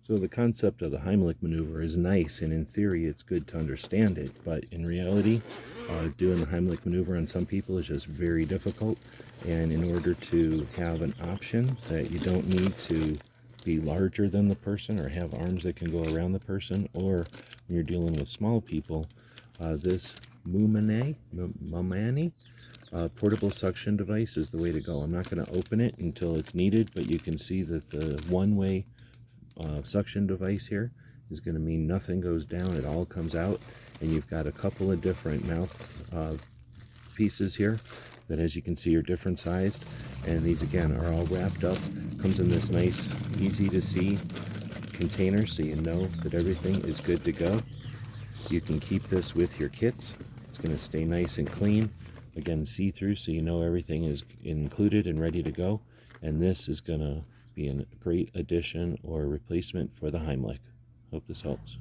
So the concept of the Heimlich maneuver is nice, and in theory it's good to understand it, but in reality, doing the Heimlich maneuver on some people is just very difficult, and in order to have an option that you don't need to be larger than the person or have arms that can go around the person, or when you're dealing with small people, this Mumane portable suction device is the way to go. I'm not going to open it until it's needed, but you can see that the one-way suction device here is going to mean nothing goes down, it all comes out, and you've got a couple of different mouth pieces here that, as you can see, are different sized, and these again are all wrapped up. Comes in this nice, easy to see container, so you know that everything is good to go. You can keep this with your kits. It's going to stay nice and clean, again see-through, so you know everything is included and ready to go. And this is going to be a great addition or replacement for the Heimlich. Hope this helps.